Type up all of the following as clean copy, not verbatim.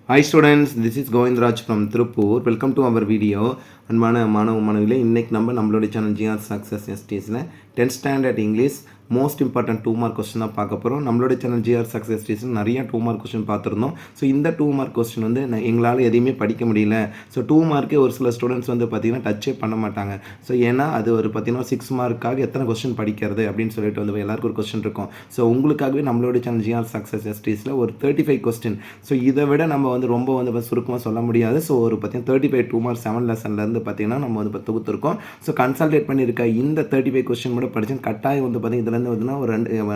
Hi students, this is Govindraj from Tirupur. Welcome to our video. அன்பான மாணவ மாணவிகளே, இன்னைக்கு நம்மளோட சேனல் ஜிஆர் சக்ஸஸ் எஸ்டிஸில் 10th standard English most important 2 mark question தான் பார்க்க போகிறோம். நம்மளோட சேனல் ஜிஆர் சக்ஸஸ் எஸ்டிஸில் நிறைய 2 மார்க் கொஸ்டின் பார்த்துருந்தோம். ஸோ இந்த 2 மார்க் கொஸ்டின் வந்து எங்களால் எதையுமே படிக்க முடியல. ஸோ 2 மார்க்கே ஒரு சில ஸ்டூடெண்ட்ஸ் வந்து பார்த்திங்கன்னா டச்சே பண்ண மாட்டாங்க. ஸோ ஏன்னா அது ஒரு பார்த்திங்கன்னா 6 மார்க்காக எத்தனை கொஸ்டின் படிக்கிறது அப்படின்னு சொல்லிட்டு வந்து எல்லாருக்கும் ஒரு கொஸ்டின் இருக்கும். ஸோ உங்களுக்காகவே நம்மளோட சேனல் ஜிஆர் சக்ஸஸ் எஸ்டிஸில் ஒரு 35 கொஸ்டின். ஸோ இதை விட நம்ம வந்து ரொம்ப வந்து சுருக்கமாக சொல்ல முடியாது. ஸோ ஒரு பார்த்திங்கன்னா 35 2 மார்க் 7 லெசன்லேருந்து பார்த்திங்கன்னா நம்ம வந்து இப்போ தொகுத்துருக்கோம். ஸோ கன்சல்டேட் பண்ணியிருக்க இந்த 35 கொஸ்டின் கூட படிச்சு கட்டாயம் வந்து பார்த்திங்கன்னா இதுலேருந்து வந்து ஒரு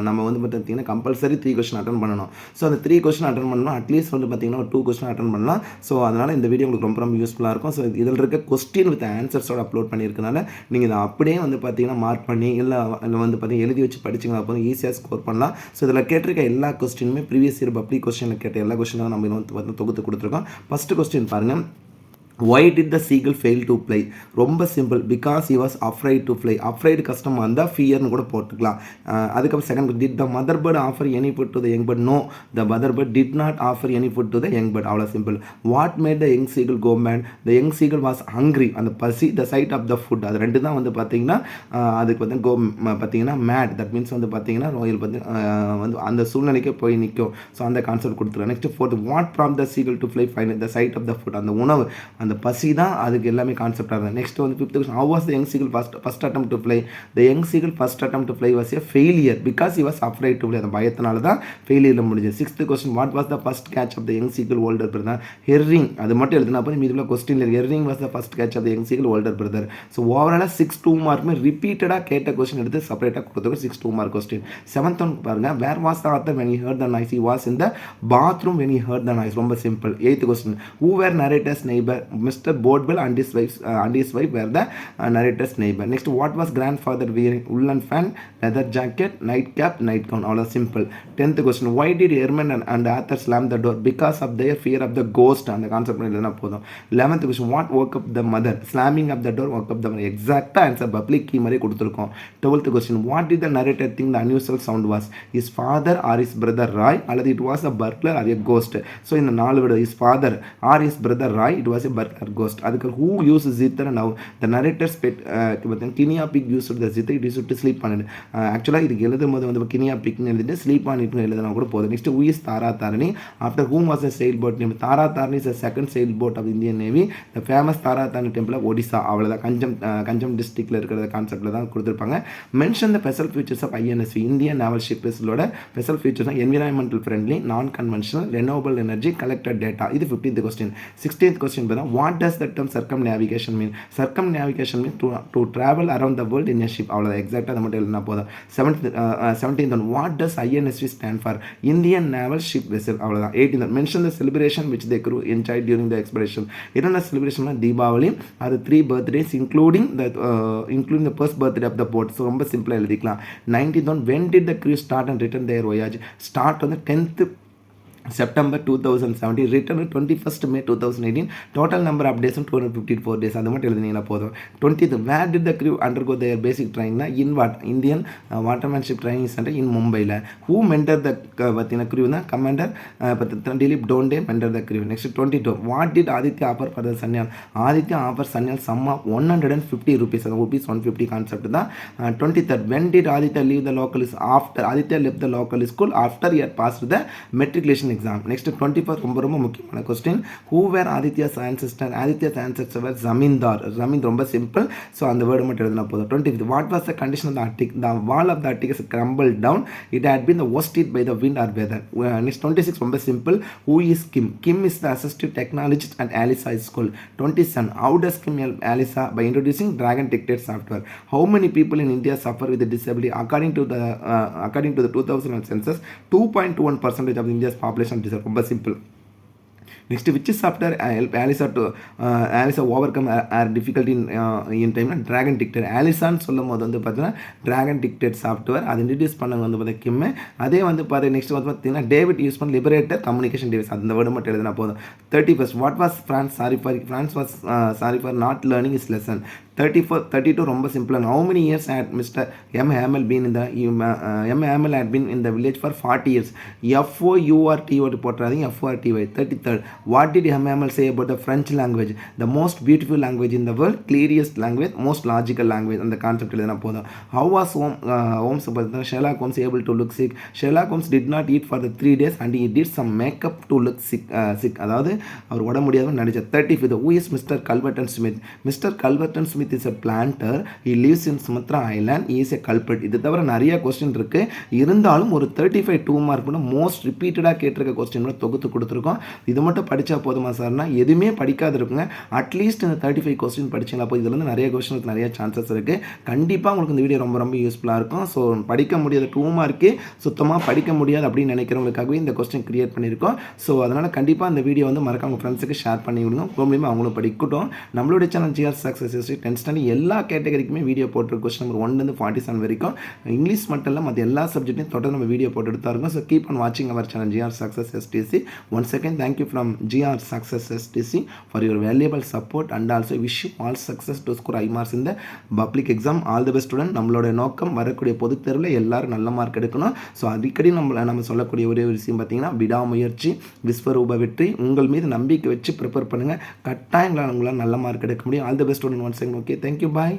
நம்ம வந்து பார்த்திங்கன்னா கம்பல்சரி 3 கொஸ்டின் அட்டன் பண்ணணும். ஸோ அந்த 3 கொஸ்டின் அட்டன் பண்ணணும். அட்லீஸ்ட் வந்து பார்த்திங்கன்னா ஒரு 2 கொஸ்டின் அட்டன் பண்ணலாம். ஸோ அதனால் இந்த வீடியோ உங்களுக்கு ரொம்ப ரொம்ப யூஸ்ஃபுல்லாக இருக்கும். ஸோ இதில் இருக்க கொஸ்டின் வித் ஆன்சர்ஸோட அப்லோட் பண்ணியிருக்கனால நீங்கள் இதை அப்படியே வந்து பார்த்திங்கன்னா மார்க் பண்ணி இல்லை வந்து பார்த்திங்கன்னா எழுதி வச்சு படிச்சிங்கன்னா அப்போ ஈஸியாக ஸ்கோர் பண்ணலாம். ஸோ இதில் கேட்டிருக்க எல்லா கொஸ்டினுமே ப்ரீவியஸ் இயர் பப்ளிக் கொஸ்டினில் கேட்ட எல்லா கொஸ்டினும் நம்ம வந்து தொகுத்து கொடுத்துருக்கோம். ஃபஸ்ட்டு கொஸ்டின் பாருங்கள். Why did the seagull fail to fly? ரொம்ப simple. Because he was afraid to fly. afraid கஷ்டமாக இருந்தால் ஃபியர்னு கூட போட்டுக்கலாம். அதுக்கப்புறம் second, did the mother bird offer any food to the young bird? No, the mother bird did not offer any food to the young bird. அவ்வளோ simple. What made the young seagull go mad? The young seagull was hungry. அந்த பசி, the sight of the food, அது ரெண்டு தான் வந்து பார்த்தீங்கன்னா அதுக்கு வந்து கோ பார்த்தீங்கன்னா மேட். தட் மீன்ஸ் வந்து பார்த்தீங்கன்னா ரோயல் வந்து அந்த சூழ்நிலைக்கே போய் நிற்கும். ஸோ அந்த கான்செப்ட் கொடுத்துருவேன். Next fourth, what prompt the seagull to fly? Final the sight of the food. அந்த உணவு, அந்த பசி தான் அதுக்கு எல்லாமே கான்செப்டாக இருந்தது. நெக்ஸ்ட் வந்து fifth question, how was the young seagull first attempt to fly? The young seagull first attempt to fly was a failure because he was afraid to fly. அந்த பயத்தினால தான் ஃபெயிலியரில் முடிஞ்சது. Sixth question, what was the first catch of the young seagull older brother? Herring. அது மட்டும் எழுதினா போய் மீதுள்ள question herring was the first catch of the young seagull older brother. So ஓவராலாக 6 2 மார்க்குமே ரிப்பீட்டடாக கேட்ட கொஸ்டின் எடுத்து செப்பரேட்டாக கொடுத்துருக்கோம். 6 2 மார்க் கொஸ்டின். 7th ஒன் பாருங்க, where was the author when he heard the noise? He was in the bathroom when he heard the noise. ரொம்ப simple. 8th question, who were narrator's neighbour? Mister Bodwell and his wife were the narrator's neighbor. Next, what was grandfather wearing? Woolen fan, leather jacket, nightcap, nightgown. All are simple. 10th question, why did Herman and Arthur slam the door? Because of their fear of the ghost. And the concept எழுதுனா போதும். 11th question, what woke up the mother? Slamming of the door woke up the mother. Exact answer public key மாதிரி கொடுத்துருக்கோம். 12th question, what did the narrator think the unusual sound was? His father or his brother Roy, அல்லது it was a burglar or a ghost? So இந்த நாலு விட his father or his brother Roy, it was a burglar ghost. அதுக்கு who used zither? Now the narrator's pet Kinia pig used the zither. It used to sleep on it. Actually இதுக்கு எழுதும் போது வந்து Kinia pig னு எழுதிட்டு sleep on it னு எழுதுனா கூட போதும். Next, who is Tara Tarani? After whom was a sailboat named? Tara Tarani is a second sailboat of Indian Navy. The famous Tara Tarani temple of Odisha. அவ்வளவுதான். கஞ்சம் டிஸ்ட்ரிக்ட்ல இருக்கிற கான்செப்ட்ல தான் கொடுத்திருப்பாங்க. Mention the special features of INSV. Indian naval ships-ஓட special features are environmental friendly, non-conventional, renewable energy, collected data. இது 15th question. 16th question பார்த்தா, what does the term circumnavigation mean? Circumnavigation means to travel around the world in a ship. அவ்வளவுதான். எக்ஸாக்ட்டா அது மட்டும் எழுதினா போதும். 17th one, what does INSV stand for? Indian Naval Ship Vessel. அவ்வளவுதான். 18th, mention the celebration which the crew enjoyed during the expedition. என்னென்ன செலிப்ரேஷன்னா தீபாவளி, அது 3 birthdays including the first birthday of the boat. So ரொம்ப சிம்பிளாக எழுதிக்கலாம். 19th one, when did the crew start and return their voyage? Start வந்து 10th September 2017, return 21st May 2018, total number of days 254 days. அது மட்டும் எழுதினீங்கன்னா போதும். 20th, where did the crew undergo their basic training? In what? Indian Watermanship Training Center in Mumbai. Who mentored the crew? Commander Dilip Donde mentored the crew. Next, 22, what did Aditya offer for the Sanyal? Aditya offer Sanyal sum of 150 rupees. Rupees 150 concept தான். 23rd, when did Aditya leave the local? After Aditya left the local school after he had passed the matriculation exam. Next, 24th ரொம்ப ரொம்ப முக்கியமான question, who were Aditya's ancestor? Aditya's ancestor were zamindar. ரொம்ப simple. So அந்த word மட்டும் எழுதினா போதும். 25th, what was the condition of the Arctic? The wall of the Arctic is crumbled down. It had been the worst hit by the wind or weather. Next, 26 ரொம்ப simple, who is Kim? Kim is the assistive technologist at Alisa School. 27, how does Kim help Alisa? By introducing Dragon Dictate software. How many people in India suffer with a disability? According to the 2000 census, 2.21% of India's population. ரொம்ப simple. Next, which software help Alisa overcome her difficulty in time? Dragon Dictate. Alisaன்னு சொல்லும் போது வந்து பார்த்தீங்கன்னா Dragon Dictate software அது introduce பண்ணவங்க வந்து பார்த்தீங்கன்னா கிம்மு. அதே வந்து நெக்ஸ்ட் வந்து பார்த்தீங்கன்னா டேவிட் யூஸ் பண்ண லிபரேட்டர் கம்யூனிகேஷன் டிவைஸ். அந்த வேர்டு மட்டும் எழுதினா போதும். 31st, what was France sorry for not learning his lesson? 32 ரொம்ப சிம்பிளாக. How many years had Mr. M. Hamel been in the M. Hamel had been in the village for 40 years. FOURT போட்டுறாதீங்க, FORTY. 33rd, Hamel. What did Hamel say about the French language? The most beautiful language in the world, clearest language, most logical language. அந்த concept எழுதினா போதும். How was Holmes Sherlock Holmes able to look sick? Sherlock Holmes did not eat for the 3 days and he did some makeup to look sick. அதாவது அவர் உட முடியாதுன்னு நினைச்ச 35. Who is Mr. Culverton Smith? Mr. Culverton Smith is a planter. He lives in Sumatra Island. He is a culprit. இது தவிர நிறைய question இருக்கு. இருந்தாலும் ஒரு 35 2 மார்க் மோஸ்ட் ரிப்பீட்டடாக கேட்டிருக்க கொஸ்டின் தொகுத்து கொடுத்துருக்கோம். இது மட்டும் படித்தா போதுமா சார்னா எதுவுமே படிக்காது இருக்குங்க. அட்லீஸ்ட் இந்த 35 கொஸ்டின் படிச்சிங்களா போய் இதுலேருந்து நிறைய கொஸ்டினுக்கு நிறைய சான்சஸ் இருக்குது. கண்டிப்பாக உங்களுக்கு இந்த வீடியோ ரொம்ப ரொம்ப யூஸ்ஃபுல்லாக இருக்கும். ஸோ படிக்க முடியாத 2 மார்க்கு சுத்தமாக படிக்க முடியாது அப்படின்னு நினைக்கிறவங்களுக்காகவே இந்த கொஸ்டின் கிரியேட் பண்ணியிருக்கோம். ஸோ அதனால் கண்டிப்பாக இந்த வீடியோ வந்து மறக்காம உங்கள் ஃப்ரெண்ட்ஸுக்கு ஷேர் பண்ணி விடுங்க. மூலியமாக அவங்களும் படிக்கட்டும். நம்மளுடைய channel GR success history 10th standard எல்லா கேட்டகரிக்குமே வீடியோ போட்டிருக்கோம். கொஸ்டின் நம்பர் 1 to 47 வரைக்கும் இங்கிலீஷ் மட்டும் இல்லை மற்ற எல்லா சப்ஜெக்ட்டையும் தொடர்ந்து நம்ம வீடியோ போட்டு எடுத்தா இருக்கும். ஸோ கீப் ஆன் வாட்சிங் our channel GR success STC. Once again thank you from GR success STC for your valuable support and also wish you all success to score high marks இந்த public exam. All the best student. நம்மளோட நோக்கம் வரக்கூடிய பொதுத் தேர்வில் எல்லாரும் நல்ல mark எடுக்கணும். So அடிக்கடி நம்ம சொல்லக்கூடிய ஒரே ஒரு விஷயம் பார்த்தீங்கன்னா விடாமுயற்சி விஸ்வரூப வெற்றி. உங்கள் மீது நம்பிக்கை வச்சு ப்ரிப்பேர் பண்ணுங்கள். கட்டாயம் உங்களால் நல்ல மார்க் எடுக்க முடியும். All the best student. Once again okay, thank you, bye.